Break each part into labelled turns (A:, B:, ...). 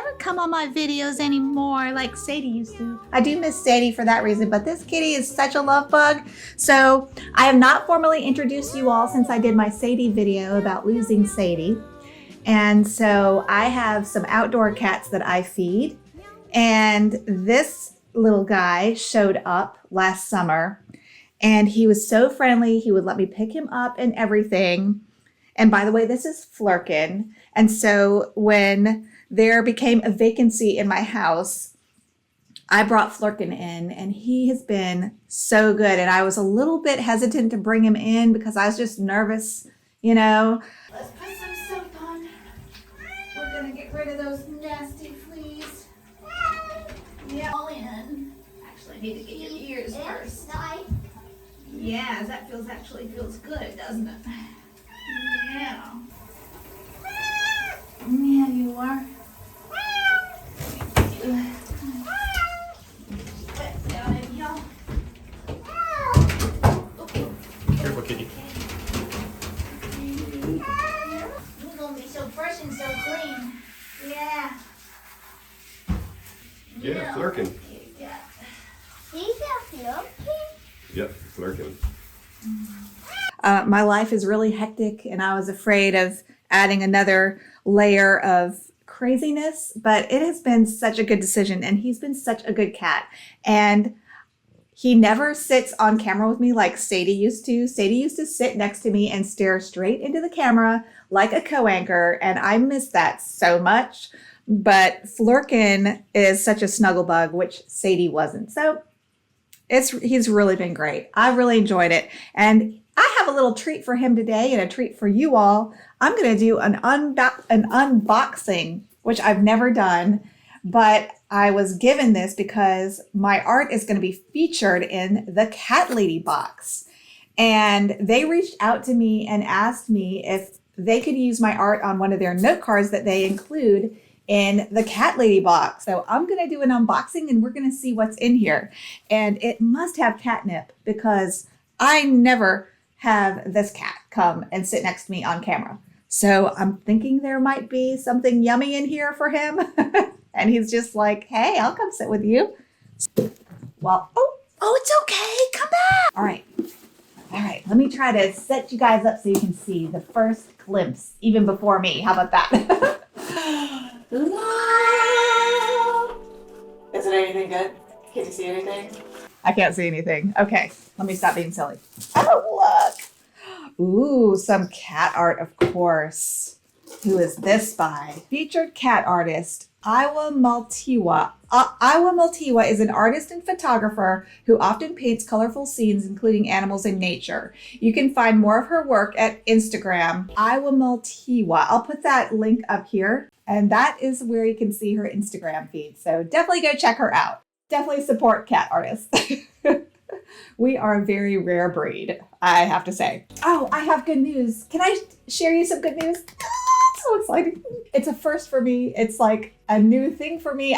A: never come on my videos anymore like Sadie used to. I do miss Sadie for that reason, but this kitty is such a love bug. So I have not formally introduced you all since I did my Sadie video about losing Sadie. And so I have some outdoor cats that I feed. And this little guy showed up last summer and he was so friendly. He would let me pick him up and everything. And by the way, this is Flurkin. And so when there became a vacancy in my house, I brought Flurkin in and he has been so good. And I was a little bit hesitant to bring him in because I was just nervous, you know. Let's put some soap on. We're gonna get rid of those nasty fleas. Yeah, all in. Actually, I need to get your ears first. Yeah, that actually feels good, doesn't it? Yeah. Yeah, you are.
B: Careful, kitty.
A: You're gonna be so fresh and so clean. Yeah.
B: Yeah, Flurkin.
C: He's a Flurkin?
B: Yep, Flurkin.
A: My life is really hectic and I was afraid of adding another layer of craziness, but it has been such a good decision and he's been such a good cat. And he never sits on camera with me like Sadie used to. Sadie used to sit next to me and stare straight into the camera like a co-anchor, and I miss that so much. But Flurkin is such a snuggle bug, which Sadie wasn't. So he's really been great. I really enjoyed it. And I have a little treat for him today and a treat for you all. I'm going to do an unboxing, which I've never done, but I was given this because my art is going to be featured in the Cat Lady box. And they reached out to me and asked me if they could use my art on one of their note cards that they include in the Cat Lady box. So I'm going to do an unboxing and we're going to see what's in here. And it must have catnip because I never have this cat come and sit next to me on camera. So I'm thinking there might be something yummy in here for him. And he's just like, hey, I'll come sit with you. Well, oh, it's okay. Come back. All right. Let me try to set you guys up so you can see the first glimpse even before me. How about that? Is it anything good? Can you see anything? I can't see anything. Okay, let me stop being silly. Oh, look. Ooh, some cat art, of course. Who is this by? Featured cat artist, Iwa Maltiwa. Iwa Maltiwa is an artist and photographer who often paints colorful scenes, including animals and nature. You can find more of her work at Instagram, Iwa Maltiwa. I'll put that link up here. And that is where you can see her Instagram feed. So definitely go check her out. Definitely support cat artists. We are a very rare breed, I have to say. Oh, I have good news. Can I share you some good news? So exciting. It's a first for me. It's like a new thing for me.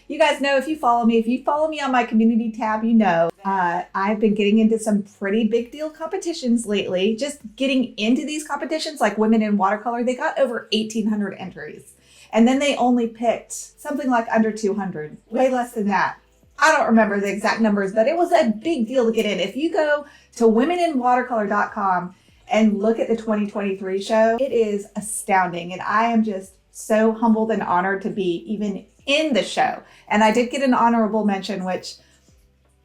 A: You guys know if you follow me on my community tab, you know I've been getting into some pretty big deal competitions lately. Just getting into these competitions like Women in Watercolor, they got over 1,800 entries. And then they only picked something like under 200, way less than that. I don't remember the exact numbers, but it was a big deal to get in. If you go to womeninwatercolor.com and look at the 2023 show, it is astounding. And I am just so humbled and honored to be even in the show. And I did get an honorable mention, which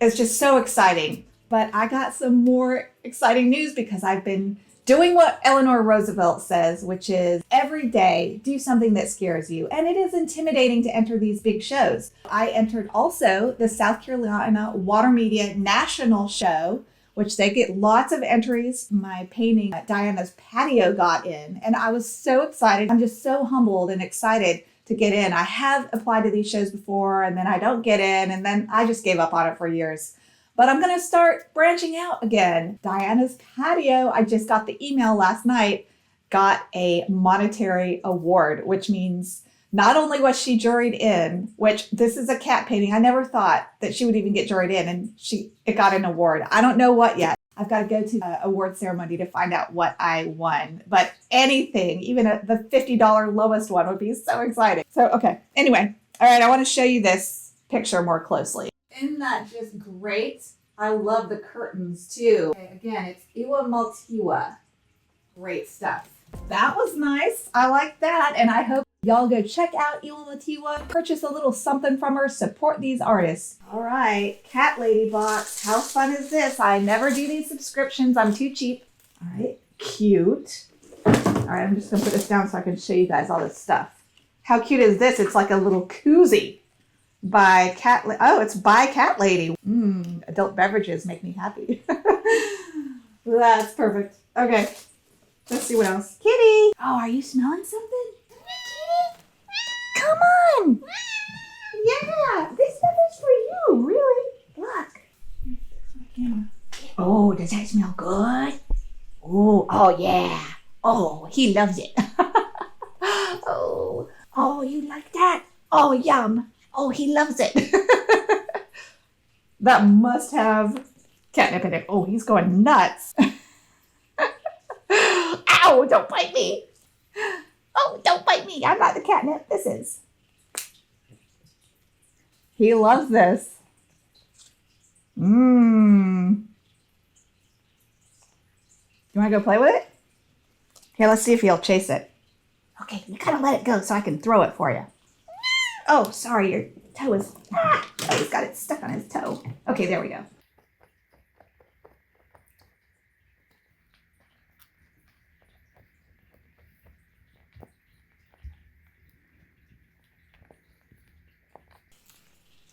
A: is just so exciting. But I got some more exciting news because I've been doing what Eleanor Roosevelt says, which is every day do something that scares you. And it is intimidating to enter these big shows. I entered also the South Carolina Water Media National Show, which they get lots of entries. My painting at Diana's Patio got in, and I was so excited. I'm just so humbled and excited to get in. I have applied to these shows before, and then I don't get in, and then I just gave up on it for years. But I'm going to start branching out again. Diana's Patio, I just got the email last night, got a monetary award, which means not only was she juried in, which this is a cat painting. I never thought that she would even get juried in, and it got an award. I don't know what yet. I've got to go to the award ceremony to find out what I won. But anything, even the $50 lowest one would be so exciting. So, okay. Anyway, all right, I want to show you this picture more closely. Isn't that just great? I love the curtains too. Okay, again, it's Iwa Maltiwa. Great stuff. That was nice. I like that. And I hope y'all go check out Iwa Maltiwa, purchase a little something from her, support these artists. All right, Cat Lady box. How fun is this? I never do these subscriptions. I'm too cheap. All right, cute. All right, I'm just gonna put this down so I can show you guys all this stuff. How cute is this? It's like a little koozie by it's by Cat Lady. Adult beverages make me happy. That's perfect. Okay, let's see what else. Kitty! Oh, are you smelling something? Kitty! Come on! Yeah, this stuff is for you, really. Look. Oh, does that smell good? Oh yeah. Oh, he loves it. Oh, you like that? Oh, yum. Oh, he loves it. That must have catnip in it. Oh, he's going nuts. Ow, don't bite me. Oh, don't bite me. I'm not the catnip. This is. He loves this. You want to go play with it? Here, let's see if he'll chase it. Okay, you gotta let it go so I can throw it for you. Oh, sorry, your toe is... Oh, he's got it stuck on his toe. Okay, there we go.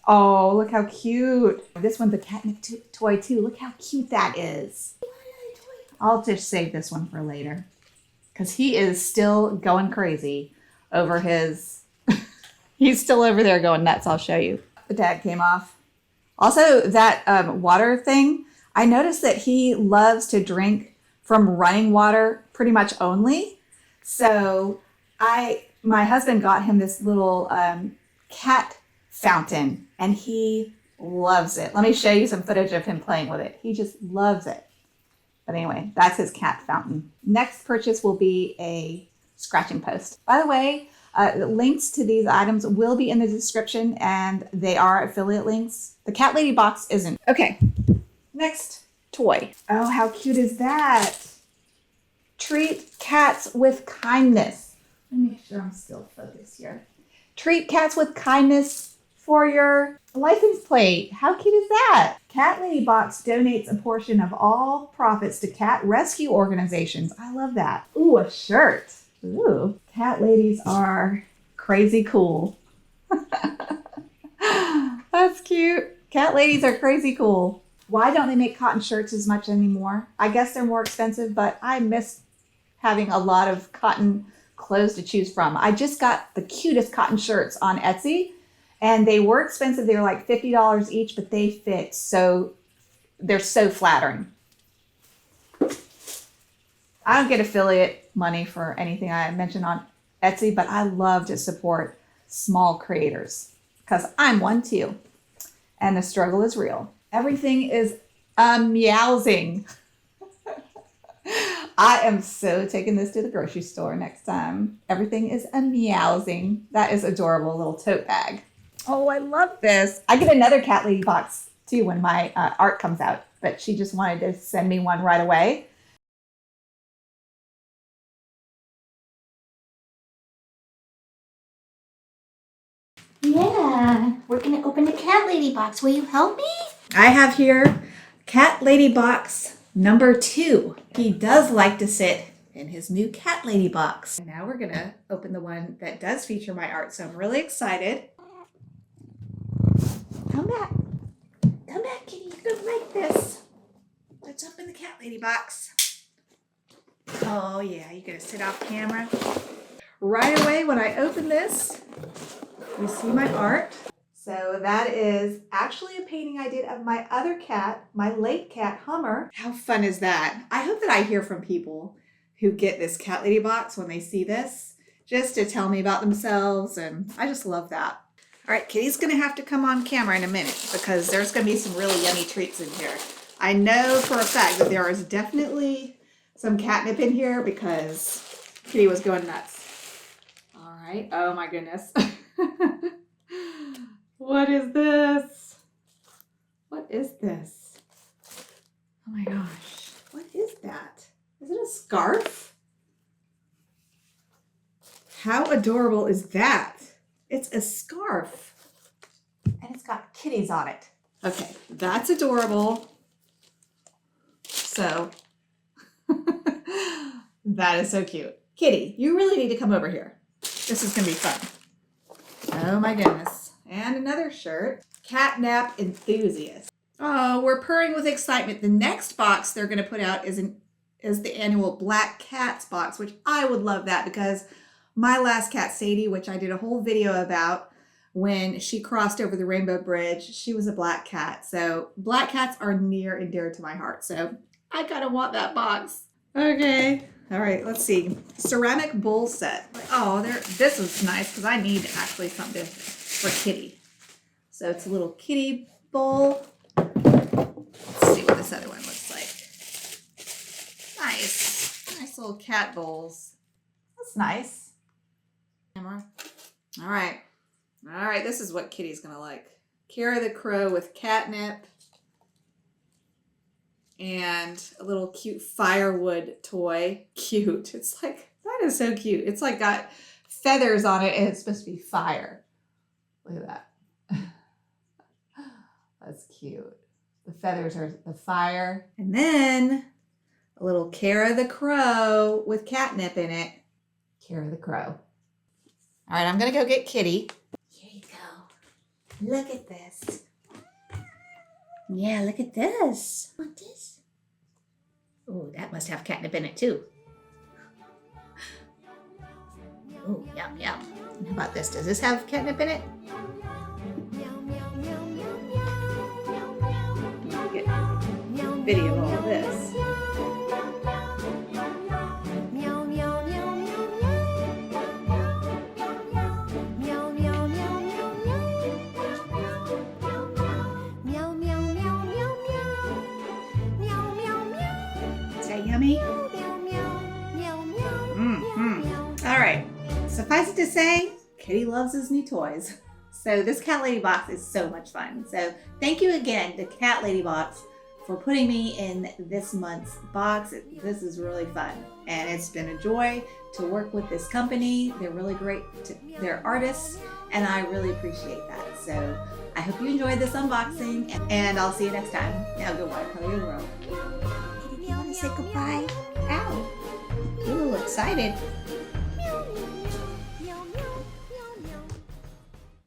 A: Oh, look how cute. This one's a catnip toy too. Look how cute that is. I'll just save this one for later because he is still going crazy over his... He's still over there going nuts. I'll show you. The tag came off. Also, that water thing, I noticed that he loves to drink from running water pretty much only. So my husband got him this little cat fountain and he loves it. Let me show you some footage of him playing with it. He just loves it. But anyway, that's his cat fountain. Next purchase will be a scratching post. By the way, links to these items will be in the description and they are affiliate links. The Cat Lady box isn't. Okay, next toy. Oh, how cute is that? Treat cats with kindness. Let me make sure I'm still focused here. Treat cats with kindness for your license plate. How cute is that? Cat Lady box donates a portion of all profits to cat rescue organizations. I love that. Ooh, a shirt. Ooh, cat ladies are crazy cool. That's cute. Cat ladies are crazy cool. Why don't they make cotton shirts as much anymore? I guess they're more expensive, but I miss having a lot of cotton clothes to choose from. I just got the cutest cotton shirts on Etsy and they were expensive. They were like $50 each, but they fit so, they're so flattering. I don't get affiliate money for anything I mention on Etsy, but I love to support small creators because I'm one too. And the struggle is real. Everything is meowsing. I am so taking this to the grocery store next time. Everything is a meowsing. That is adorable little tote bag. Oh, I love this. I get another Cat Lady box too when my art comes out, but she just wanted to send me one right away.
C: Yeah, we're gonna open the Cat Lady box. Will you help me?
A: I have here Cat Lady box number 2. He does like to sit in his new Cat Lady box. And now we're gonna open the one that does feature my art, so I'm really excited. Come back. Come back, kitty. You're gonna like this. Let's open the Cat Lady box. Oh yeah, you're gonna sit off camera. Right away when I open this, you see my art. So that is actually a painting I did of my other cat, my late cat, Hummer. How fun is that? I hope that I hear from people who get this Cat Lady box when they see this, just to tell me about themselves, and I just love that. All right, Kitty's gonna have to come on camera in a minute because there's gonna be some really yummy treats in here. I know for a fact that there is definitely some catnip in here because Kitty was going nuts. All right. Oh my goodness. What is this? What is this? Oh my gosh. What is that? Is it a scarf? How adorable is that? It's a scarf. And it's got kitties on it. Okay, that's adorable. So, that is so cute. Kitty, you really need to come over here. This is going to be fun. Oh my goodness. And another shirt. Catnap Enthusiast. Oh, we're purring with excitement. The next box they're going to put out is the annual Black Cats box, which I would love that because my last cat, Sadie, which I did a whole video about when she crossed over the Rainbow Bridge, she was a black cat. So black cats are near and dear to my heart. So I kind of want that box. Okay. All right, let's see. Ceramic bowl set. Oh, this was nice because I need actually something for Kitty. So it's a little kitty bowl. Let's see what this other one looks like. Nice. Nice little cat bowls. That's nice. Camera. All right. All right, this is what Kitty's going to like. Kara the Crow with catnip. And a little cute firewood toy. Cute. It's like, that is so cute. It's like got feathers on it and it's supposed to be fire. Look at that. That's cute. The feathers are the fire. And then a little Kara the Crow with catnip in it. Kara the Crow. All right, I'm going to go get Kitty.
C: Here you go. Look at this. Yeah, look at this. Want this? Oh, that must have catnip in it too. Oh, yum, yum.
A: How about this? Does this have catnip in it? Get a video of all of this. Is that yummy? All right. Suffice it to say, Kitty loves his new toys. So this Cat Lady box is so much fun. So thank you again to Cat Lady Box for putting me in this month's box. This is really fun. And it's been a joy to work with this company. They're really great. They're artists, and I really appreciate that. So I hope you enjoyed this unboxing, and I'll see you next time. Now go watercolor your world.
C: Kitty, do you want to say goodbye?
A: Ow. You a little excited.